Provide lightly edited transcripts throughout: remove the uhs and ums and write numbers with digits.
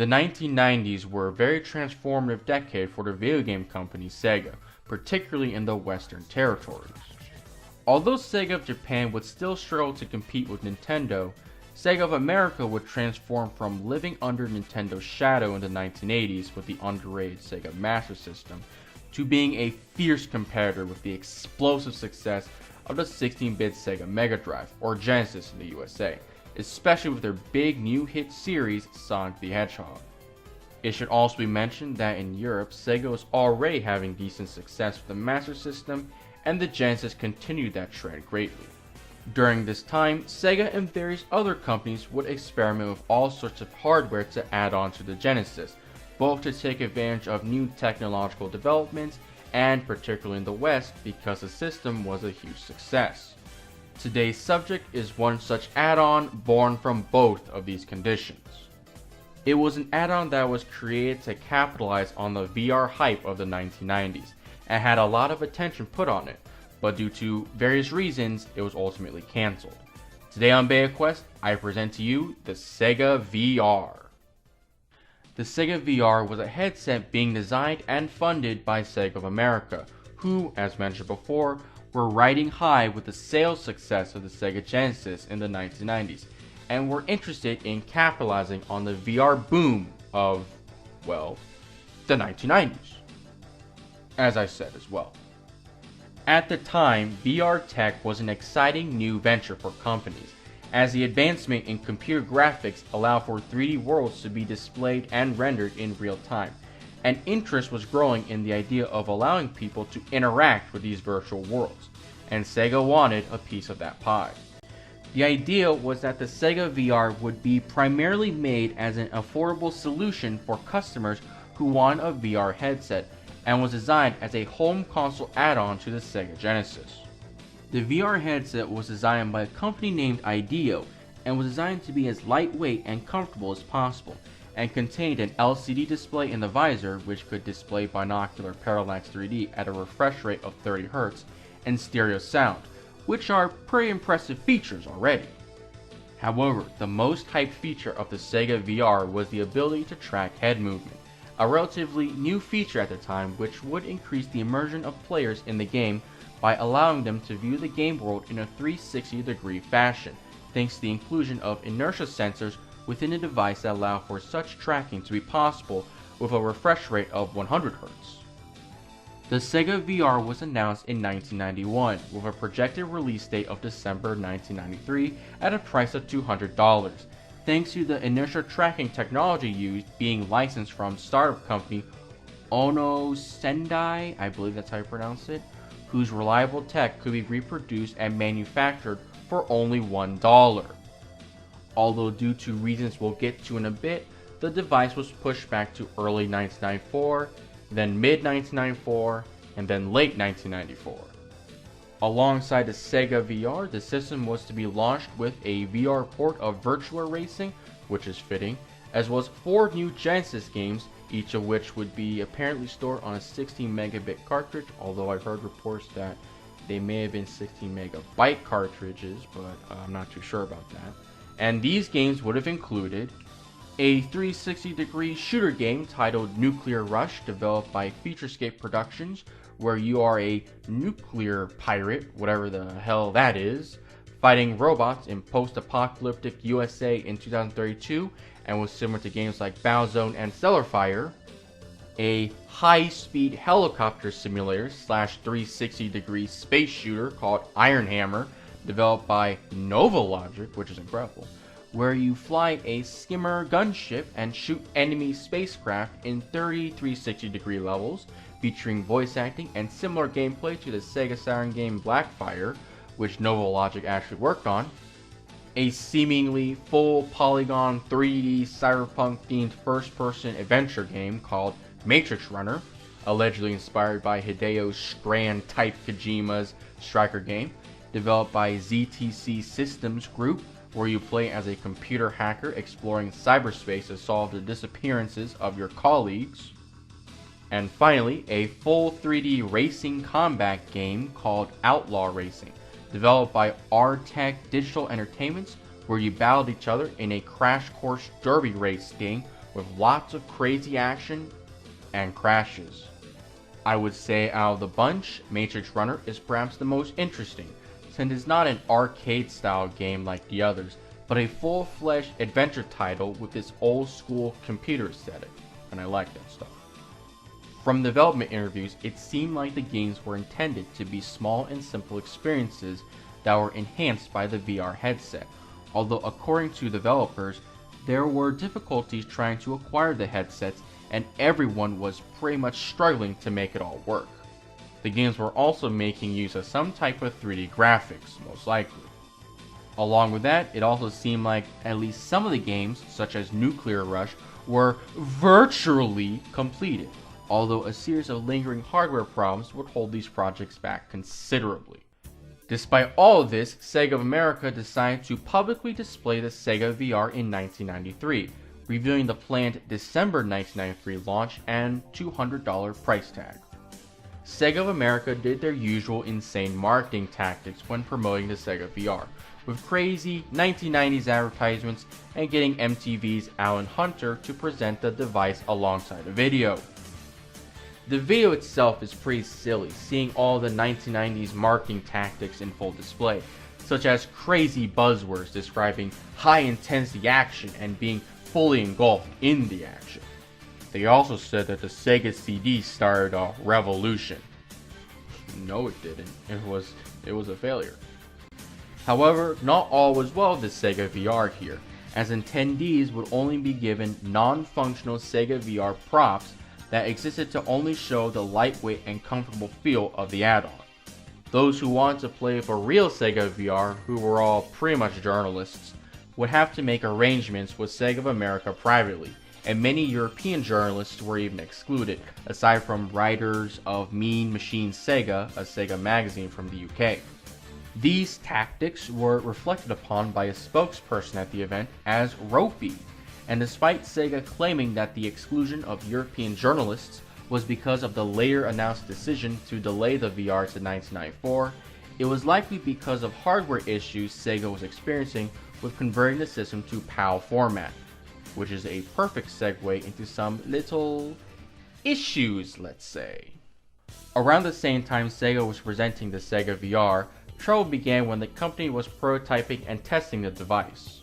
The 1990s were a very transformative decade for the video game company Sega, particularly in the Western territories. Although Sega of Japan would still struggle to compete with Nintendo, Sega of America would transform from living under Nintendo's shadow in the 1980s with the underrated Sega Master System to being a fierce competitor with the explosive success of the 16-bit Sega Mega Drive, or Genesis in the USA, especially with their big new hit series Sonic the Hedgehog. It should also be mentioned that in Europe, Sega was already having decent success with the Master System, and the Genesis continued that trend greatly. During this time, Sega and various other companies would experiment with all sorts of hardware to add on to the Genesis, both to take advantage of new technological developments and particularly in the West because the system was a huge success. Today's subject is one such add-on born from both of these conditions. It was an add-on that was created to capitalize on the VR hype of the 1990s and had a lot of attention put on it, but due to various reasons, it was ultimately cancelled. Today on Beta Quest, I present to you the SEGA VR. The SEGA VR was a headset being designed and funded by Sega of America, who, as mentioned before, were riding high with the sales success of the Sega Genesis in the 1990s, and were interested in capitalizing on the VR boom of, well, the 1990s. As I said as well. At the time, VR tech was an exciting new venture for companies, as the advancement in computer graphics allowed for 3D worlds to be displayed and rendered in real time, and interest was growing in the idea of allowing people to interact with these virtual worlds, and Sega wanted a piece of that pie. The idea was that the Sega VR would be primarily made as an affordable solution for customers who want a VR headset, and was designed as a home console add-on to the Sega Genesis. The VR headset was designed by a company named IDEO and was designed to be as lightweight and comfortable as possible, and contained an LCD display in the visor which could display binocular parallax 3D at a refresh rate of 30 Hz and stereo sound, which are pretty impressive features already. However, the most hyped feature of the Sega VR was the ability to track head movement, a relatively new feature at the time which would increase the immersion of players in the game by allowing them to view the game world in a 360-degree fashion, thanks to the inclusion of inertia sensors within the device that allow for such tracking to be possible with a refresh rate of 100 Hz. The Sega VR was announced in 1991 with a projected release date of December 1993 at a price of $200, thanks to the inertia tracking technology used being licensed from startup company Ono Sendai, I believe that's how you pronounce it, whose reliable tech could be reproduced and manufactured for only $1. Although due to reasons we'll get to in a bit, the device was pushed back to early 1994, then mid-1994, and then late 1994. Alongside the Sega VR, the system was to be launched with a VR port of Virtua Racing, which is fitting, as well as 4 new Genesis games, each of which would be apparently stored on a 16 megabit cartridge, although I've heard reports that they may have been 16 megabyte cartridges, but I'm not too sure about that. And these games would have included a 360-degree shooter game titled Nuclear Rush, developed by Featurescape Productions, where you are a nuclear pirate, whatever the hell that is, fighting robots in post-apocalyptic USA in 2032, and was similar to games like Battlezone and Stellar Fire. A high-speed helicopter simulator / 360-degree space shooter called Iron Hammer, developed by Nova Logic, which is incredible, where you fly a skimmer gunship and shoot enemy spacecraft in 30 360-degree levels, featuring voice acting and similar gameplay to the Sega Saturn game Blackfire, which Nova Logic actually worked on. A seemingly full polygon 3D cyberpunk themed first-person adventure game called Matrix Runner, allegedly inspired by Hideo Scran type Kojima's Striker game, developed by ZTC Systems Group, where you play as a computer hacker exploring cyberspace to solve the disappearances of your colleagues. And finally, a full 3D racing combat game called Outlaw Racing, developed by R-Tech Digital Entertainments, where you battled each other in a Crash Course Derby race game with lots of crazy action and crashes. I would say out of the bunch, Matrix Runner is perhaps the most interesting, since it's not an arcade-style game like the others, but a full-fledged adventure title with this old-school computer aesthetic, and I like that stuff. From development interviews, it seemed like the games were intended to be small and simple experiences that were enhanced by the VR headset, although according to developers, there were difficulties trying to acquire the headsets and everyone was pretty much struggling to make it all work. The games were also making use of some type of 3D graphics, most likely. Along with that, it also seemed like at least some of the games, such as Nuclear Rush, were virtually completed, although a series of lingering hardware problems would hold these projects back considerably. Despite all of this, SEGA of America decided to publicly display the SEGA VR in 1993, revealing the planned December 1993 launch and $200 price tag. SEGA of America did their usual insane marketing tactics when promoting the SEGA VR, with crazy 1990s advertisements and getting MTV's Alan Hunter to present the device alongside a video. The video itself is pretty silly, seeing all the 1990s marketing tactics in full display, such as crazy buzzwords describing high-intensity action and being fully engulfed in the action. They also said that the Sega CD started a revolution. No, it didn't. It was a failure. However, not all was well with the Sega VR here, as attendees would only be given non-functional Sega VR props that existed to only show the lightweight and comfortable feel of the add-on. Those who wanted to play for real Sega VR, who were all pretty much journalists, would have to make arrangements with Sega of America privately, and many European journalists were even excluded, aside from writers of Mean Machine Sega, a Sega magazine from the UK. These tactics were reflected upon by a spokesperson at the event as Rofi, and despite Sega claiming that the exclusion of European journalists was because of the later announced decision to delay the VR to 1994, it was likely because of hardware issues Sega was experiencing with converting the system to PAL format, which is a perfect segue into some little issues, let's say. Around the same time Sega was presenting the Sega VR, trouble began when the company was prototyping and testing the device.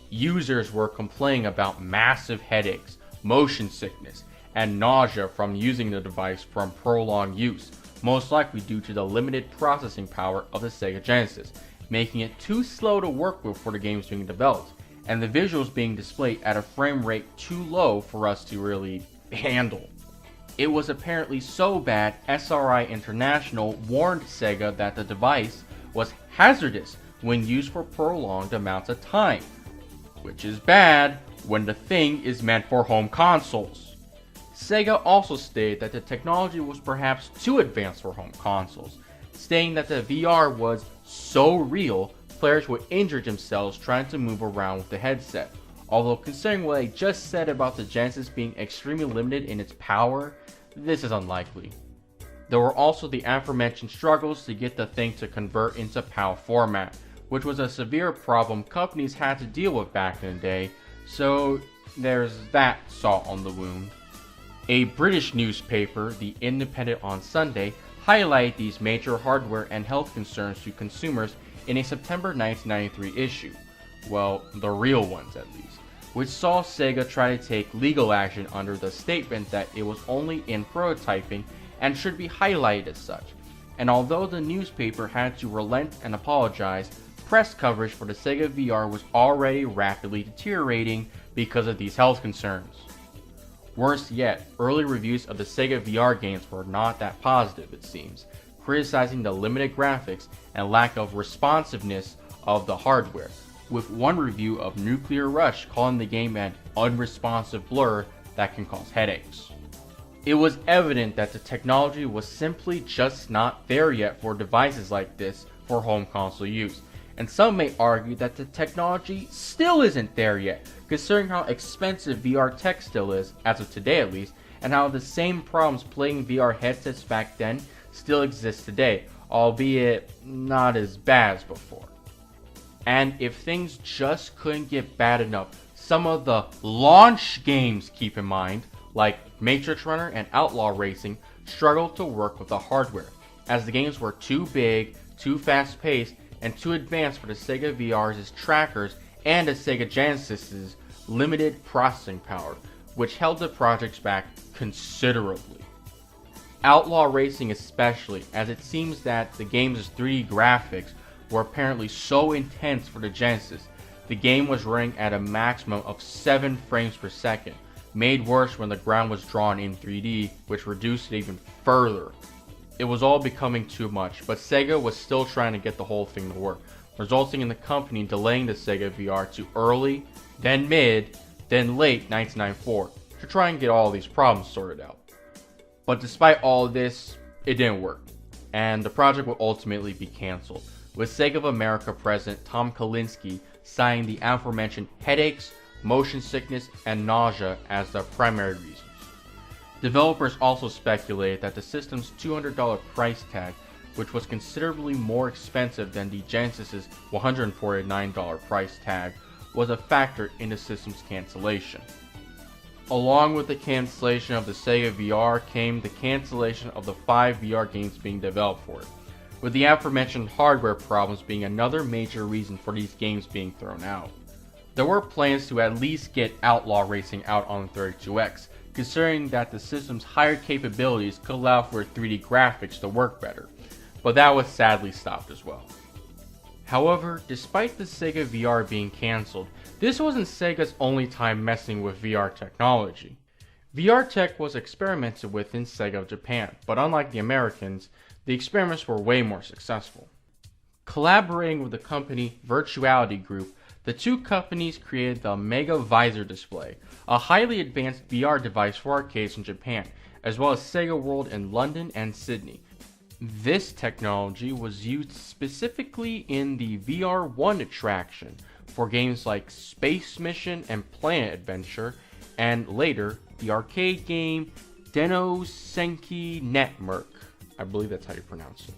Users were complaining about massive headaches, motion sickness, and nausea from using the device from prolonged use, most likely due to the limited processing power of the Sega Genesis, making it too slow to work with for the games being developed, and the visuals being displayed at a frame rate too low for us to really handle. It was apparently so bad, SRI International warned Sega that the device was hazardous when used for prolonged amounts of time, which is bad when the thing is meant for home consoles. Sega also stated that the technology was perhaps too advanced for home consoles, stating that the VR was so real, players would injure themselves trying to move around with the headset. Although considering what I just said about the Genesis being extremely limited in its power, this is unlikely. There were also the aforementioned struggles to get the thing to convert into PAL format, which was a severe problem companies had to deal with back in the day, so there's that salt on the wound. A British newspaper, The Independent on Sunday, highlighted these major hardware and health concerns to consumers in a September 1993 issue, well, the real ones at least, which saw Sega try to take legal action under the statement that it was only in prototyping and should be highlighted as such. And although the newspaper had to relent and apologize, press coverage for the Sega VR was already rapidly deteriorating because of these health concerns. Worse yet, early reviews of the Sega VR games were not that positive, it seems, criticizing the limited graphics and lack of responsiveness of the hardware, with one review of Nuclear Rush calling the game an unresponsive blur that can cause headaches. It was evident that the technology was simply just not there yet for devices like this for home console use, and some may argue that the technology still isn't there yet, considering how expensive VR tech still is, as of today at least, and how the same problems plaguing VR headsets back then still exist today, albeit not as bad as before. And if things just couldn't get bad enough, some of the launch games, keep in mind, like Matrix Runner and Outlaw Racing, struggled to work with the hardware, as the games were too big, too fast-paced, and too advanced for the Sega VR's trackers and the Sega Genesis's limited processing power, which held the projects back considerably. Outlaw Racing especially, as it seems that the game's 3D graphics were apparently so intense for the Genesis, the game was running at a maximum of 7 frames per second, made worse when the ground was drawn in 3D, which reduced it even further. It was all becoming too much, but Sega was still trying to get the whole thing to work, resulting in the company delaying the Sega VR to early, then mid, then late 1994 to try and get all these problems sorted out. But despite all of this, it didn't work, and the project would ultimately be cancelled, with Sega of America president Tom Kalinske citing the aforementioned headaches, motion sickness, and nausea as the primary reasons. Developers also speculated that the system's $200 price tag, which was considerably more expensive than the Genesis's $149 price tag, was a factor in the system's cancellation. Along with the cancellation of the Sega VR came the cancellation of the 5 VR games being developed for it, with the aforementioned hardware problems being another major reason for these games being thrown out. There were plans to at least get Outlaw Racing out on the 32X, considering that the system's higher capabilities could allow for 3D graphics to work better, but that was sadly stopped as well. However, despite the Sega VR being cancelled, this wasn't Sega's only time messing with VR technology. VR tech was experimented with in Sega of Japan, but unlike the Americans, the experiments were way more successful. Collaborating with the company Virtuality Group, the two companies created the Mega Visor display, a highly advanced VR device for arcades in Japan, as well as Sega World in London and Sydney. This technology was used specifically in the VR1 attraction for games like Space Mission and Planet Adventure, and later the arcade game Denno Senki Netmerk. I believe that's how you pronounce it.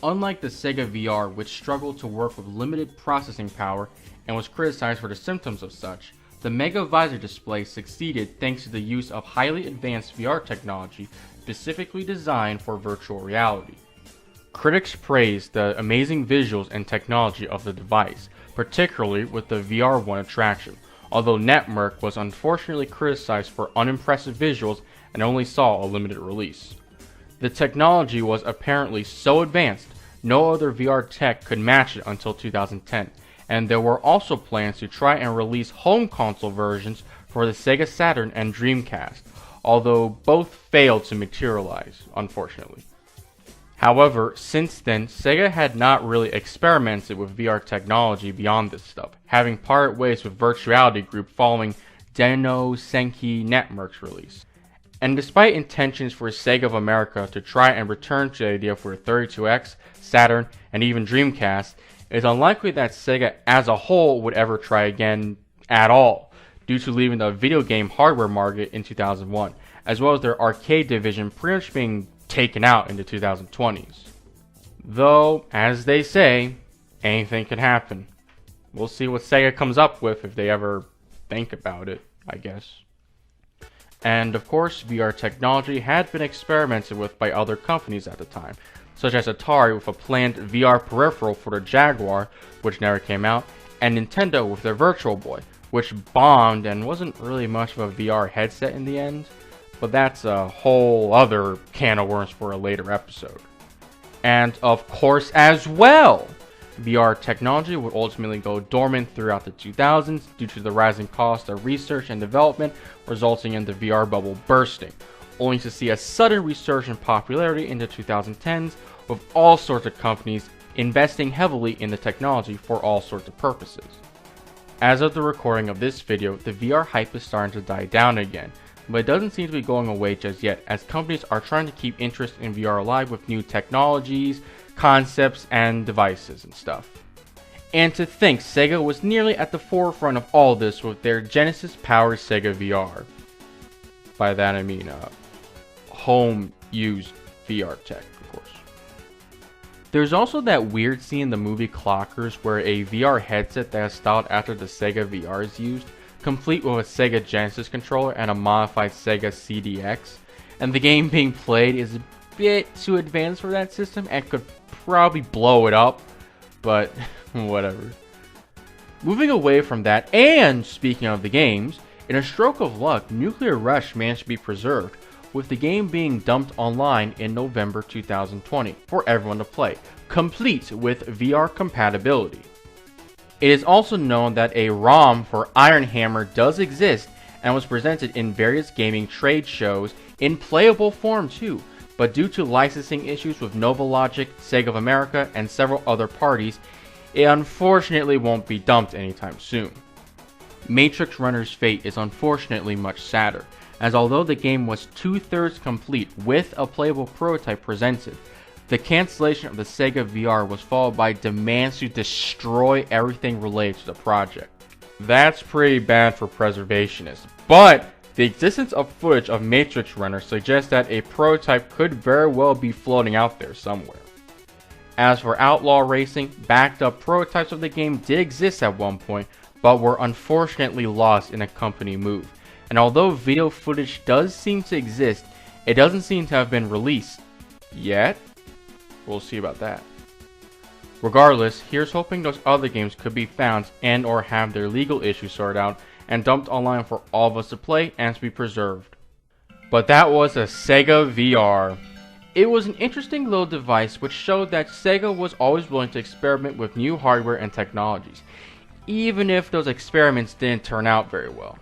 Unlike the Sega VR, which struggled to work with limited processing power and was criticized for the symptoms of such, the Mega Visor display succeeded thanks to the use of highly advanced VR technology specifically designed for virtual reality. Critics praised the amazing visuals and technology of the device, particularly with the VR1 attraction, although Netmerk was unfortunately criticized for unimpressive visuals and only saw a limited release. The technology was apparently so advanced, no other VR tech could match it until 2010, and there were also plans to try and release home console versions for the Sega Saturn and Dreamcast, although both failed to materialize, unfortunately. However, since then, Sega had not really experimented with VR technology beyond this stuff, having parted ways with Virtuality Group following Denno Senki Netmerk's release. And despite intentions for Sega of America to try and return to the idea for the 32X, Saturn, and even Dreamcast, it is unlikely that Sega as a whole would ever try again at all, due to leaving the video game hardware market in 2001, as well as their arcade division pretty much being taken out in the 2020s. Though, as they say, anything can happen. We'll see what Sega comes up with if they ever think about it, I guess. And of course, VR technology had been experimented with by other companies at the time, such as Atari with a planned VR peripheral for the Jaguar, which never came out, and Nintendo with their Virtual Boy, which bombed and wasn't really much of a VR headset in the end, but that's a whole other can of worms for a later episode. And of course as well, VR technology would ultimately go dormant throughout the 2000s due to the rising cost of research and development, resulting in the VR bubble bursting, only to see a sudden resurgence in popularity in the 2010s, with all sorts of companies investing heavily in the technology for all sorts of purposes. As of the recording of this video, the VR hype is starting to die down again, but it doesn't seem to be going away just yet, as companies are trying to keep interest in VR alive with new technologies, concepts, and devices and stuff. And to think Sega was nearly at the forefront of all this with their Genesis-powered Sega VR. By that I mean home-used VR tech, of course. There's also that weird scene in the movie Clockers where a VR headset that is styled after the Sega VR is used, complete with a Sega Genesis controller and a modified Sega CDX, and the game being played is a bit too advanced for that system and could probably blow it up, but whatever. Moving away from that, and speaking of the games, in a stroke of luck, Nuclear Rush managed to be preserved, with the game being dumped online in November 2020 for everyone to play, complete with VR compatibility. It is also known that a ROM for Iron Hammer does exist and was presented in various gaming trade shows in playable form too, but due to licensing issues with NovaLogic, Sega of America, and several other parties, it unfortunately won't be dumped anytime soon. Matrix Runner's fate is unfortunately much sadder, as although the game was 2/3 complete with a playable prototype presented, the cancellation of the SEGA VR was followed by demands to destroy everything related to the project. That's pretty bad for preservationists, but the existence of footage of Matrix Runner suggests that a prototype could very well be floating out there somewhere. As for Outlaw Racing, backed up prototypes of the game did exist at one point, but were unfortunately lost in a company move. And although video footage does seem to exist, it doesn't seem to have been released yet. We'll see about that. Regardless, here's hoping those other games could be found and or have their legal issues sorted out and dumped online for all of us to play and to be preserved. But that was a SEGA VR. It was an interesting little device which showed that Sega was always willing to experiment with new hardware and technologies, even if those experiments didn't turn out very well.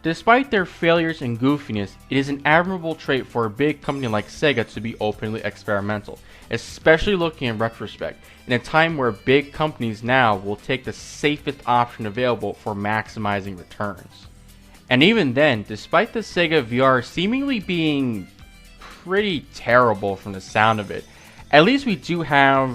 Despite their failures and goofiness, it is an admirable trait for a big company like Sega to be openly experimental, especially looking in retrospect, in a time where big companies now will take the safest option available for maximizing returns. And even then, despite the Sega VR seemingly being pretty terrible from the sound of it, at least we do have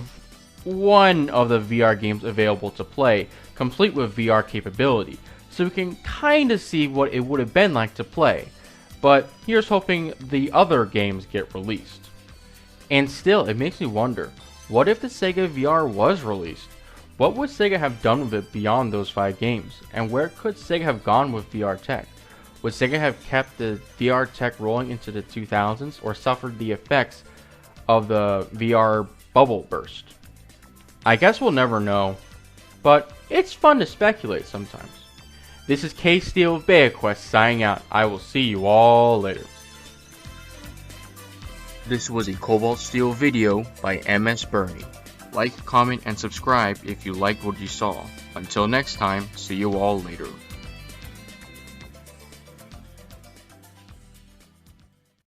one of the VR games available to play, complete with VR capability, so we can kinda see what it would have been like to play. But here's hoping the other games get released. And still, it makes me wonder, what if the Sega VR was released? What would Sega have done with it beyond those 5 games? And where could Sega have gone with VR tech? Would Sega have kept the VR tech rolling into the 2000s or suffered the effects of the VR bubble burst? I guess we'll never know, but it's fun to speculate sometimes. This is K-Steel of BeaQuest signing out. I will see you all later. This was a Kobalt Steel video by MS Bernie. Like, comment, and subscribe if you liked what you saw. Until next time, see you all later.